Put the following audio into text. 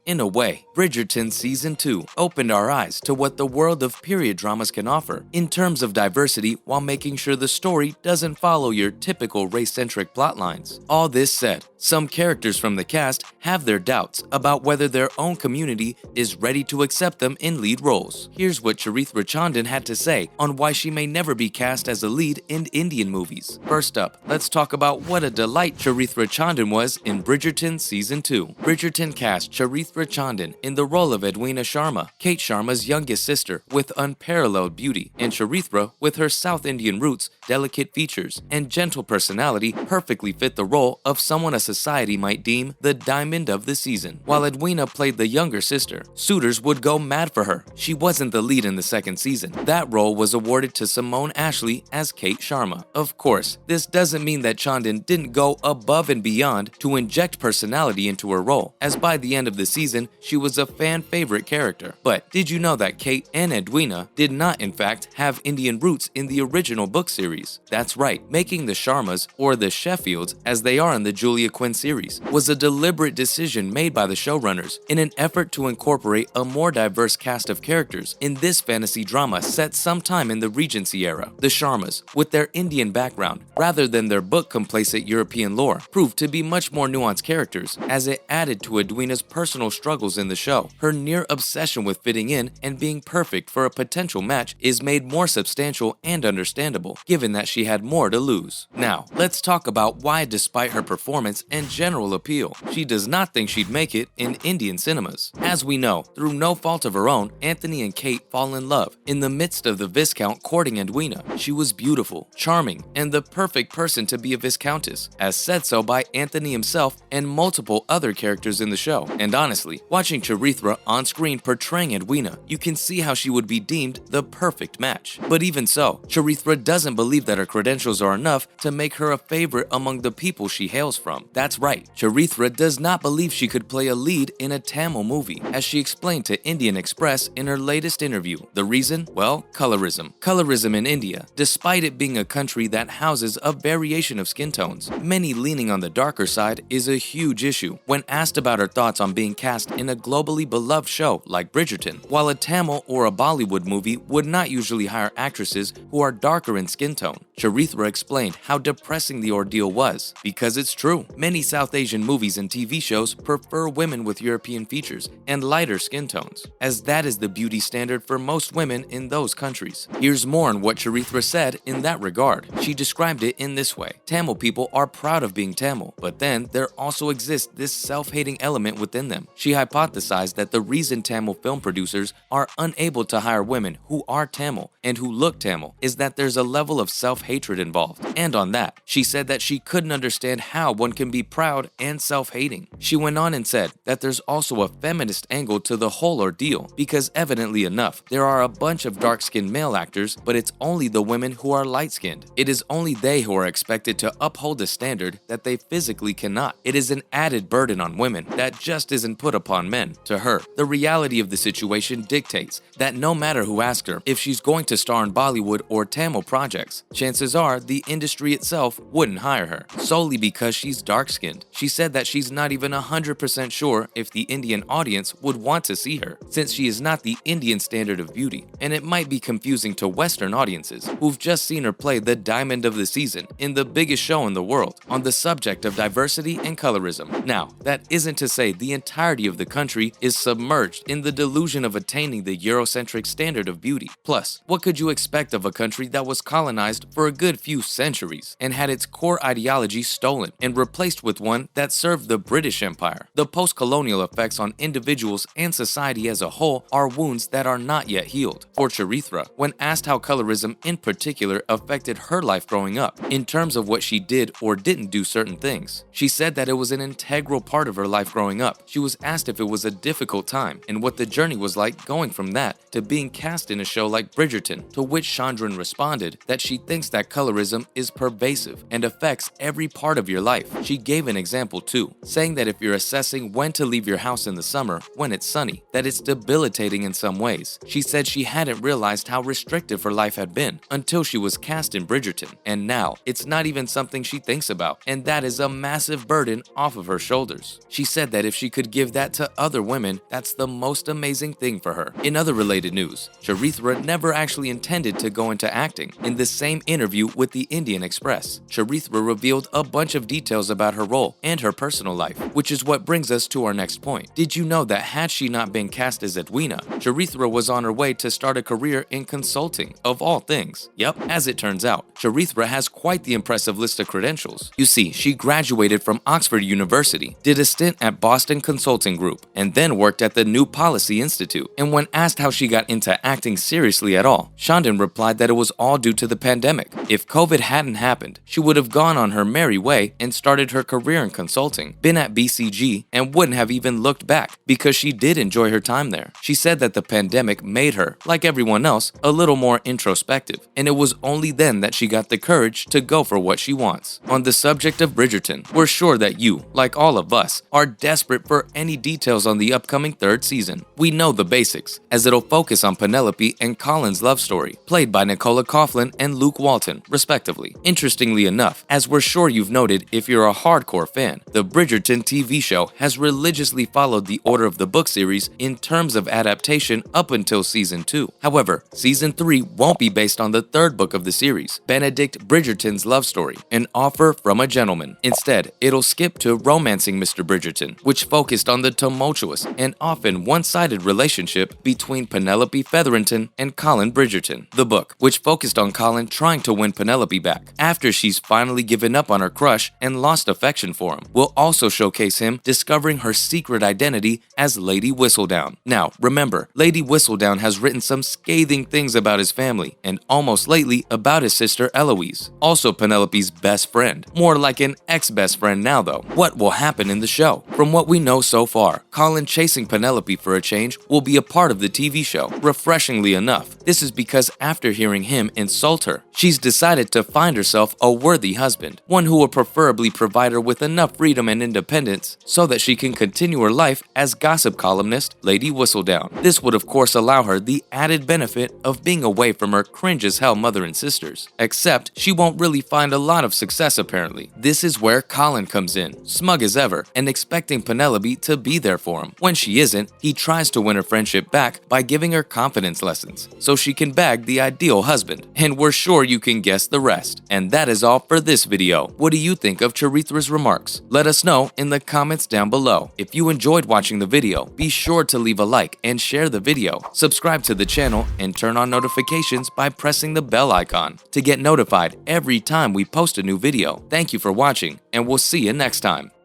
In a way, Bridgerton Season 2 opened our eyes to what the world of period dramas can offer in terms of diversity while making sure the story doesn't follow your typical race-centric plotlines. All this said, some characters from the cast have their doubts about whether their own community is ready to accept them in lead roles. Here's what Charithra Chandran had to say on why she may never be cast as a lead in Indian movies. First up, let's talk about what a delight Charithra Chandran was in Bridgerton Season 2. Bridgerton cast Charithra Chandran in the role of Edwina Sharma, Kate Sharma's youngest sister, with unparalleled beauty, and Charithra, with her South Indian roots, delicate features, and gentle personality, perfectly fit the role of someone a society might deem the diamond of the season. While Edwina played the younger sister, suitors would go mad for her. She wasn't the lead in the second season. That role was awarded to Simone Ashley as Kate Sharma. Of course, this doesn't mean that Chandran didn't go above and beyond to inject personality into her role, as by the end of the season, she was a fan favorite character. But did you know that Kate and Edwina did not in fact have Indian roots in the original book series? That's right, making the Sharmas, or the Sheffields as they are in the Julia Quinn series, was a deliberate decision made by the showrunners in an effort to incorporate a more diverse cast of characters in this fantasy drama set sometime in the Regency era. The Sharmas, with their Indian background, rather than their book-complacent European lore, proved to be much more nuanced characters, as it added to Edwina's personal struggles in the show. Her near obsession with fitting in and being perfect for a potential match is made more substantial and understandable, given that she had more to lose. Now, let's talk about why, despite her performance and general appeal, she does not think she'd make it in Indian cinemas. As we know, through no fault of her own, Anthony and Kate fall in love. In the midst of the Viscount courting Edwina, she was beautiful, charming, and the perfect person to be a Viscountess, as said so by Anthony himself and multiple other characters in the show. And honestly, watching Charithra on screen portraying Edwina, you can see how she would be deemed the perfect match. But even so, Charithra doesn't believe that her credentials are enough to make her a favorite among the people she hails from. That's right, Charithra does not believe she could play a lead in a Tamil movie, as she explained to Indian Express in her latest interview. The reason? Well, colorism. Colorism in India, despite it being a country that houses a variation of skin tones, many leaning on the darker side, is a huge issue. When asked about her thoughts on being cast in a globally beloved show like Bridgerton, while a Tamil or a Bollywood movie would not usually hire actresses who are darker in skin tone, Charithra explained how depressing the ordeal was. Because it's true, many South Asian movies and TV shows prefer women with European features and lighter skin tones, as that is the beauty standard for most women in those countries. Here's more on what Charithra said in that regard. She described it in this way: Tamil people are proud of being Tamil, but then there also exists this self-hating element within them. She hypothesized that the reason Tamil film producers are unable to hire women who are Tamil and who look Tamil is that there's a level of self-hatred involved. And on that, she said that she couldn't understand how one can be proud and self-hating. She went on and said that there's also a feminist angle to the whole ordeal, because evidently enough, there are a bunch of dark-skinned male actors, but it's only the women who are light-skinned. It is only they who are expected to uphold a standard that they physically cannot. It is an added burden on women that just isn't put upon men. To her, the reality of the situation dictates that no matter who asks her if she's going to star in Bollywood or Tamil projects, chances are the industry itself wouldn't hire her, solely because she's dark-skinned. She said that she's not even 100% sure if the Indian audience would want to see her, since she is not the Indian standard of beauty, and it might be confusing to Western audiences who've just seen her play the diamond of the season in the biggest show in the world on the subject of diversity and colorism. Now, that isn't to say the entirety of the country is submerged in the delusion of attaining the Eurocentric standard of beauty. Plus, what could you expect of a country that was colonized for a good few centuries and had its core ideology stolen and replaced with one that served the British Empire? The post-colonial effects on individuals and society as a whole are wounds that are not yet healed. For Charithra, when asked how colorism in particular affected her life growing up, in terms of what she did or didn't do certain things, she said that it was an integral part of her life growing up. She was asked if it was a difficult time and what the journey was like going from that to being cast in a show like Bridgerton, to which Chandran responded that she thinks that colorism is pervasive and affects every part of your life. She gave an example too, saying that if you're assessing when to leave your house in the summer when it's sunny, that it's debilitating in some ways. She said she hadn't realized how restrictive her life had been until she was cast in Bridgerton, and now it's not even something she thinks about, and that is a massive burden off of her shoulders. She said that if she could give that to other women, that's the most amazing thing for her. In other related news, Charithra never actually intended to go into acting. In the same interview with the Indian Express, Charithra revealed a bunch of details about her role and her personal life, which is what brings us to our next point. Did you know that had she not been cast as Edwina, Charithra was on her way to start a career in consulting, of all things? Yep, as it turns out, Charithra has quite the impressive list of credentials. You see, she graduated from Oxford University, did a stint at Boston Consulting Group, and then worked at the New Policy Institute. And when asked how she got into acting seriously at all, Chandran replied that it was all due to the pandemic. If COVID hadn't happened, she would have gone on her merry way and started her career in consulting, been at BCG, and wouldn't have even looked back because she did enjoy her time there. She said that the pandemic made her, like everyone else, a little more introspective, and it was only then that she got the courage to go for what she wants. On the subject of Bridgerton, we're sure that you, like all of us, are desperate for any details on the upcoming third season. We know the basics, as it'll focus on Penelope and Colin's love story, played by Nicola Coughlan and Luke Walton, respectively. Interestingly enough, as we're sure you've noted if you're a hardcore fan, the Bridgerton TV show has religiously followed the order of the book series in terms of adaptation up until season 2. However, season 3 won't be based on the third book of the series, Benedict Bridgerton's love story, An Offer from a Gentleman. Instead, it'll skip to Romancing Mr. Bridgerton, which focused on the tumultuous and often one-sided relationship between Penelope Featherington and Colin Bridgerton. The book, which focused on Colin trying to win Penelope back after she's finally given up on her crush and lost affection for him, will also showcase him discovering her secret identity as Lady Whistledown. Now, remember, Lady Whistledown has written some scathing things about his family, and almost lately about his sister Eloise, also Penelope's best friend. More like an ex-best friend now though. What will happen in the show? From what we know so far, Colin chasing Penelope for a change will be a part of the TV show. Refreshingly enough, this is because after hearing him insult her, she's decided to find herself a worthy husband, one who will preferably provide her with enough freedom and independence so that she can continue her life as gossip columnist Lady Whistledown. This would of course allow her the added benefit of being away from her cringe-as-hell mother and sisters. Except she won't really find a lot of success apparently. This is where Colin comes in, smug as ever and expecting Penelope to be there for him. When she isn't, he tries to win her friendship back by giving her confidence lessons so she can bag the ideal husband. And we're sure you can guess the rest. And that is all for this video. What do you think of Charithra's remarks? Let us know in the comments down below. If you enjoyed watching the video, be sure to leave a like and share the video. Subscribe to the channel and turn on notifications by pressing the bell icon to get notified every time we post a new video. Thank you for watching, and we'll see you next time.